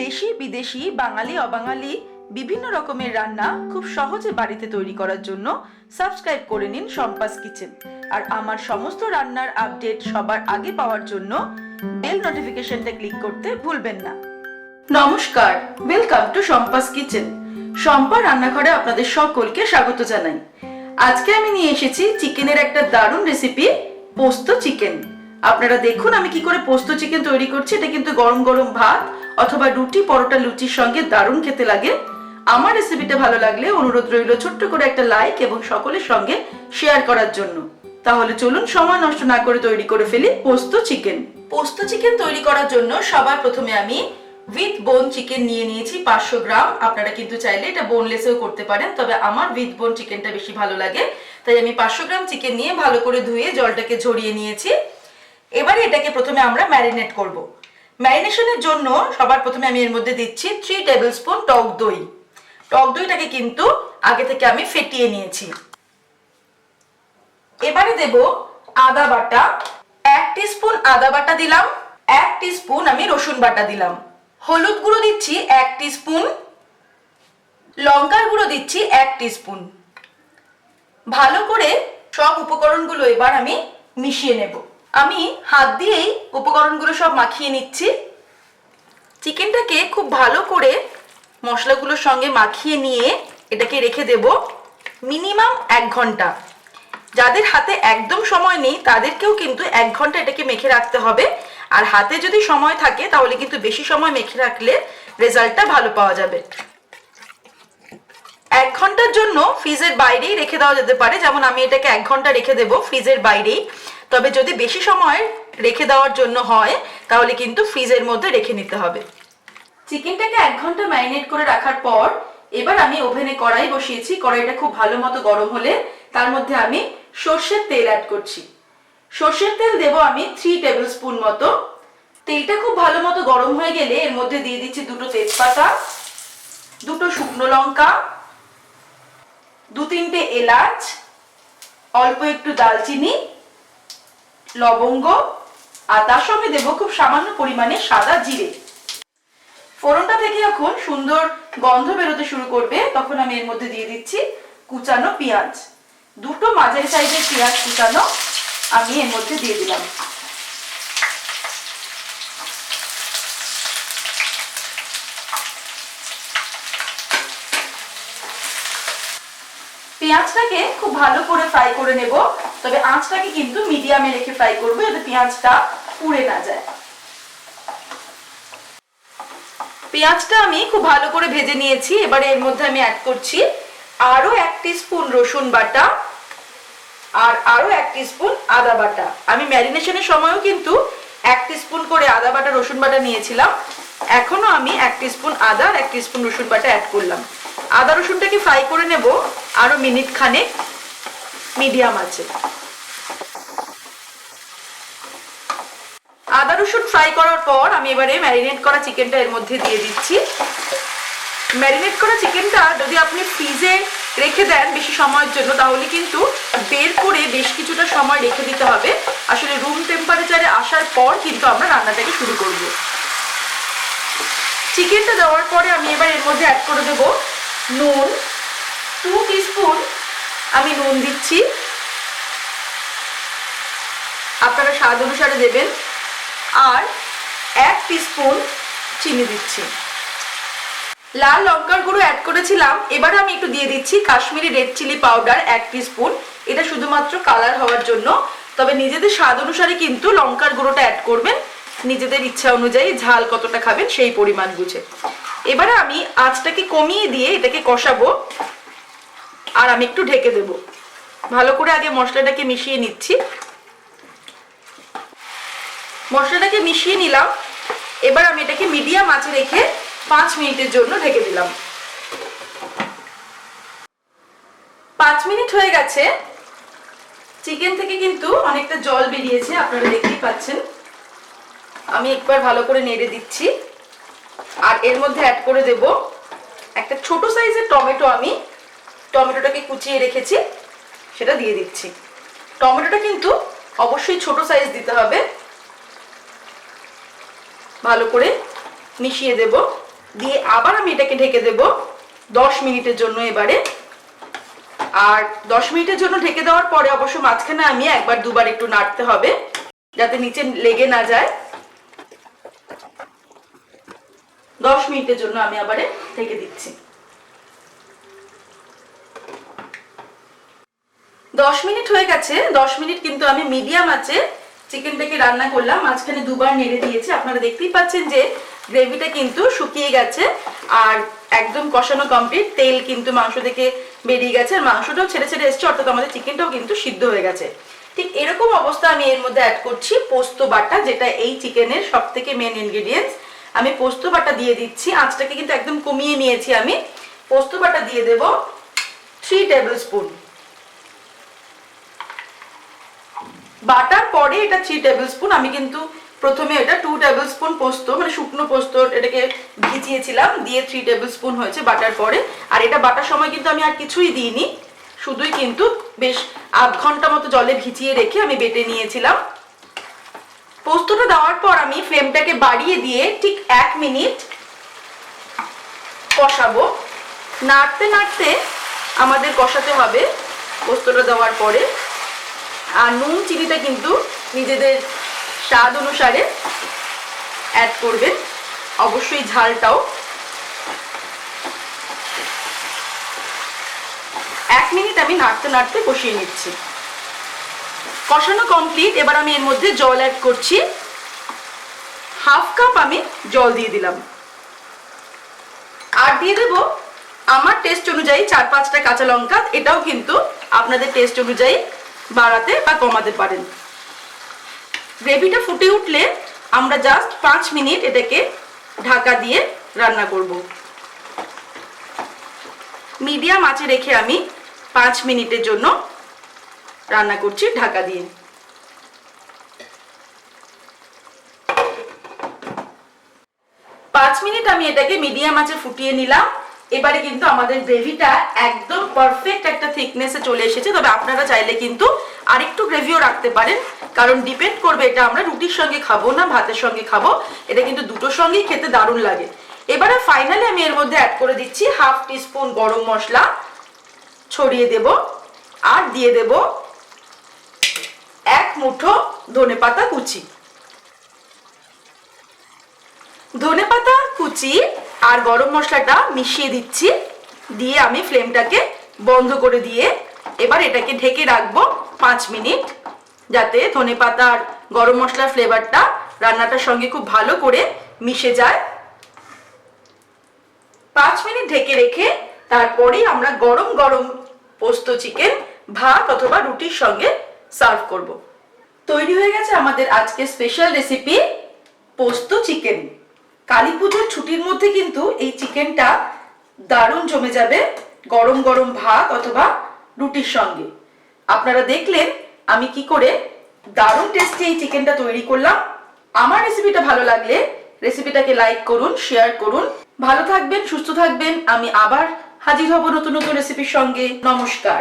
দেশি বিদেশি বাঙালি অবাঙালি বিভিন্ন রকমের রান্না খুব সহজে বাড়িতে তৈরি করার জন্য সাবস্ক্রাইব করে নিন শম্পাস কিচেন। আর আমার সমস্ত রান্নার আপডেট সবার আগে পাওয়ার জন্য বেল নোটিফিকেশনটা ক্লিক করতে ভুলবেন না। নমস্কার, welcome to Shampa's kitchen. Shampa রান্নাঘরে আপনাদের সকলকে স্বাগত জানাই। আজকে আমি নিয়ে এসেছি চিকেনের একটা দারুণ রেসিপি, পোস্ত চিকেন। আপনারা দেখুন আমি কি করে পোস্ত চিকেন তৈরি করছি। এটা কিন্তু গরম গরম ভাত অথবা রুটি, পরোটা, লুচির সঙ্গে দারুণ খেতে লাগে। আমার রেসিপিটা ভালো লাগলে অনুরোধ রইল ছোট্ট করে একটা লাইক এবং সকলের সঙ্গে শেয়ার করার জন্য। তাহলে চলুন সময় নষ্ট না করে তৈরি করে ফেলি পোস্ত চিকেন। পোস্ত চিকেন তৈরি করার জন্য সবার প্রথমে আমি উইথ বোন চিকেন নিয়ে নিয়েছি 500 গ্রাম। আপনারা কিন্তু চাইলে এটা বোনলেসেও করতে পারেন, তবে আমার উইথ বোন চিকেনটা বেশি ভালো লাগে, তাই আমি 500 গ্রাম চিকেন নিয়ে ভালো করে ধুয়ে জলটাকে ঝরিয়ে নিয়েছি। এবারে এটাকে প্রথমে আমরা ম্যারিনেট করব। ম্যারিনেশনের জন্য সবার প্রথমে আমি এর মধ্যে দিচ্ছি 3 টেবিলস্পুন টক দই। টক দইটাকে কিন্তু আগে থেকে আমি ফেটিয়ে নিয়েছি। এবারে দেব আদা বাটা, 1 টিস্পুন আদা বাটা দিলাম, 1 টিস্পুন আমি রসুন বাটা দিলাম। হলুদ গুঁড়ো দিচ্ছি 1 টিস্পুন, লঙ্কার গুঁড়ো দিচ্ছি 1 টিস্পুন। ভালো করে সব উপকরণগুলো এবার আমি মিশিয়ে নেব। আমি হাত দিয়েই উপকরণগুলো সব মাখিয়ে নিচ্ছি। চিকেনটাকে খুব ভালো করে মশলাগুলোর সঙ্গে মাখিয়ে নিয়ে এটাকে রেখে দেব মিনিমাম 1 ঘন্টা। যাদের হাতে একদম সময় নেই তাদেরকেও কিন্তু 1 ঘন্টা এটাকে মেখে রাখতে হবে। আর হাতে যদি সময় থাকে তাহলে কিন্তু বেশি সময় মেখে রাখলে রেজাল্টটা ভালো পাওয়া যাবে। 1 ঘন্টার জন্য ফ্রিজের বাইরেই রেখে দেওয়া যেতে পারে, যেমন আমি এটাকে 1 ঘন্টা রেখে দেব ফ্রিজের বাইরেই। তবে যদি বেশি সময় রেখে দেওয়ার জন্য হয় তাহলে কিন্তু ফ্রিজের মধ্যে রেখে নিতে হবে। চিকেনটাকে 1 ঘন্টা ম্যারিনেট করে রাখার পর এবার আমি ওভেনে কড়াই বসিয়েছি। কড়াইটা খুব ভালো মতো গরম হলে তার মধ্যে আমি সর্ষের তেল অ্যাড করছি। সর্ষের তেল দেব আমি 3 টেবিলস্পুন মতো। তেলটা খুব ভালো মতো গরম হয়ে গেলে এর মধ্যে দিয়ে দিচ্ছি 2টো তেজপাতা, 2টো শুকনো লঙ্কা, 2-3টে এলাচ, অল্প একটু দালচিনি, লবঙ্গ, আর তার সঙ্গে দেব খুব সামান্য পরিমাণে সাদা জিরে। ফোড়নটা থেকে যখন সুন্দর গন্ধ বেরোতে শুরু করবে তখন আমি এর মধ্যে দিয়ে দিচ্ছি কুচানো পেঁয়াজ। 2টো মাঝারি সাইজের পেঁয়াজ কুচানো আমি এর মধ্যে দিয়ে দিলাম। পেঁয়াজটাকে খুব ভালো করে ফ্রাই করে নেব, তবে আঁচটাকে কিন্তু মিডিয়ামে রেখে ফ্রাই করব যাতে পেঁয়াজটা পুড়ে না যায়। পেঁয়াজটা আমি খুব ভালো করে ভেজে নিয়েছি। এবারে এর মধ্যে আমি অ্যাড করছি আরো 1 টিস্পুন রসুন বাটা আর আরো 1 টিস্পুন আদা বাটা। আমি ম্যারিনেশনের সময়ও কিন্তু 1 টিস্পুন করে আদা বাটা রসুন বাটা নিয়েছিলাম। এখনো আমি 1 টিস্পুন আদা আর 1 টিস্পুন রসুন বাটা অ্যাড করলাম। আদা রসুনটাকে ফ্রাই করে নেব আরো মিনিট খানেক মিডিয়াম আছে। আদা রসুন ফ্রাই করার পর আমি এবারে ম্যারিনেট করা চিকেনটা এর মধ্যে দিয়ে দিচ্ছি। ম্যারিনেট করা চিকেনটা যদি আপনি ফ্রিজে রেখে দেন বেশি সময়ের জন্য তাহলে কিন্তু বের করে বেশ কিছুটা সময় রেখে দিতে হবে। আসলে রুম টেম্পারেচারে আসার পর কিন্তু আমরা রান্নাটাকে শুরু করব। চিকেনটা দেওয়ার পরে আমি এবার এর মধ্যে অ্যাড করে দেব নুন। 2 টিস্পুন আমি নুন দিচ্ছি, আপনারা স্বাদ অনুসারে দেবেন। আর 1 টিস্পুন চিনি দিচ্ছি। লাল লঙ্কার গুঁড়ো অ্যাড করেছিলাম, এবারে আমি একটু দিয়ে দিচ্ছি Kashmiri red chilli powder 1 teaspoon. এটা শুধুমাত্র কালার হওয়ার জন্য, তবে নিজেদের স্বাদ অনুসারে কিন্তু লঙ্কার গুঁড়োটা অ্যাড করবেন, নিজেদের ইচ্ছা অনুযায়ী ঝাল কতটা খাবেন সেই পরিমাণ বুঝে। এবারে আমি আঁচটাকে কমিয়ে দিয়ে এটাকে কষাবো আর আমি একটু ঢেকে দেব। ভালো করে আগে মশলাটাকে মিশিয়ে নিচ্ছি। মশলাটাকে মিশিয়ে নিলাম। এবার আমি এটাকে মিডিয়াম আঁচে রেখে 5 মিনিটের জন্য ঢেকে দিলাম। 5 মিনিট হয়ে গেছে। চিকেন থেকে কিন্তু অনেকটা জল বেরিয়েছে, আপনারা দেখতেই পাচ্ছেন। আমি একবার ভালো করে নেড়ে দিচ্ছি আর এর মধ্যে অ্যাড করে দেব একটা ছোট সাইজের টমেটো। আমি টমেটোটাকে কুচিয়ে রেখেছি, সেটা দিয়ে দিচ্ছি। টমেটোটা কিন্তু অবশ্যই ছোট সাইজ দিতে হবে। ভালো করে মিশিয়ে দেব। দিয়ে আবার আমি এটাকে ঢেকে দেব 10 মিনিটের জন্য এবারে। আর 10 মিনিটের জন্য ঢেকে দেওয়ার পরে অবশ্য মাঝখানে আমি একবার দুবার একটু নাড়তে হবে যাতে নিচে লেগে না যায়। 10 মিনিটের জন্য আমি আবারে ঢেকে দিচ্ছি। 10 মিনিট হয়ে গেছে। 10 মিনিট কিন্তু আমি মিডিয়াম আঁচে চিকেনটাকে রান্না করলাম, মাঝখানে দুবার নেড়ে দিয়েছি। আপনারা দেখতেই পাচ্ছেন যে গ্রেভিটা কিন্তু শুকিয়ে গেছে আর একদম কষানো কমপ্লিট। তেল কিন্তু মাংস থেকে বেরিয়ে গেছে আর মাংসটাও ছেড়ে ছেড়ে এসছে, অর্থাৎ আমাদের চিকেনটাও কিন্তু সিদ্ধ হয়ে গেছে। ঠিক এরকম অবস্থা আমি এর মধ্যে অ্যাড করছি পোস্ত বাটা, যেটা এই চিকেনের সবথেকে মেন ইনগ্রেডিয়েন্টস। আমি পোস্ত বাটা দিয়ে দিচ্ছি। আঁচটাকে কিন্তু একদম কমিয়ে নিয়েছি আমি। পোস্ত বাটা দিয়ে দেব 3 টেবিল স্পুন। বাটার পরে এটা 3 টেবিল স্পুন। আমি কিন্তু প্রথমে এটা 2 টেবিল স্পুন পোস্ত মানে শুকনো পোস্ত এটাকে ভিজিয়েছিলাম, দিয়ে 3 টেবিল স্পুন হয়েছে বাটার পরে। আর এটা বাটার সময় কিন্তু আমি আর কিছুই দিইনি, শুধুই কিন্তু বেশ আধ ঘন্টা মতো জলে ভিজিয়ে রেখে আমি বেটে নিয়েছিলাম। পোস্তটা দেওয়ার পর আমি ফ্লেমটাকে বাড়িয়ে দিয়ে ঠিক 1 মিনিট কষাবো। নাড়তে নাড়তে আমাদের কষাতে হবে পোস্তটা দেওয়ার পরে। আর নুন চিনিটা কিন্তু নিজেদের স্বাদ অনুসারে অ্যাড করবেন, অবশ্যই ঝালটাও। 1 মিনিট আমি নাড়তে নাড়তে কষিয়ে নিচ্ছি। কষানো কমপ্লিট। এবার আমি এর মধ্যে জল অ্যাড করছি। 1/2 কাপ আমি জল দিয়ে দিলাম। আর দিয়ে দেব আমার টেস্ট অনুযায়ী 4-5টা কাঁচা লঙ্কা। এটাও কিন্তু আপনাদের টেস্ট অনুযায়ী বাড়াতে বা কমাতে পারেন। গ্রেভিটা ফুটে উঠলে আমরা জাস্ট 5 মিনিট এটাকে ঢাকা দিয়ে রান্না করব। মিডিয়াম আঁচে রেখে আমি 5 মিনিটের জন্য রান্না করছি ঢাকা দিয়ে। 5 মিনিট আমি এটাকে মিডিয়াম আঁচে ফুটিয়ে নিলাম। এবারে কিন্তু আমাদের গ্রেভিটা একদম পারফেক্ট একটা থিকনেসে চলে এসেছে। তবে আপনারা চাইলে কিন্তু আরেকটু গ্রেভিও রাখতে পারেন, কারণ ডিপেন্ড করবে এটা আমরা রুটির সঙ্গে খাবো না ভাতের সঙ্গে খাবো। এটা কিন্তু দুটোর সঙ্গেই খেতে দারুণ লাগে। এবারে ফাইনালি আমি এর মধ্যে অ্যাড করে দিচ্ছি 1/2 টিস্পুন গরম মশলা ছড়িয়ে দেব। আর দিয়ে দেব 1 মুঠো ধনেপাতা কুচি। ধনেপাতা কুচি আর গরম মশলাটা মিশিয়ে দিচ্ছি। দিয়ে আমি ফ্লেমটাকে বন্ধ করে দিয়ে এবার এটাকে ঢেকে রাখবো 5 মিনিট, যাতে ধনেপাতা আর গরম মশলার ফ্লেভারটা রান্নাটার সঙ্গে খুব ভালো করে মিশে যায়। 5 মিনিট ঢেকে রেখে তারপরেই আমরা গরম গরম পোস্ত চিকেন ভাত অথবা রুটির সঙ্গে সার্ভ করব। তৈরি হয়ে গেছে আমাদের আজকে স্পেশাল রেসিপি পোস্ত চিকেন। কালী পুজোর ছুটির মধ্যে কিন্তু এই চিকেনটা দারুণ জমে যাবে গরম গরম ভাত অথবা রুটির সঙ্গে। আপনারা দেখলেন আমি কি করে দারুণ টেস্টি এই চিকেনটা তৈরি করলাম। আমার রেসিপিটা ভালো লাগলে রেসিপিটাকে লাইক করুন, শেয়ার করুন। ভালো থাকবেন, সুস্থ থাকবেন। আমি আবার হাজির হব নতুন নতুন রেসিপির সঙ্গে। নমস্কার।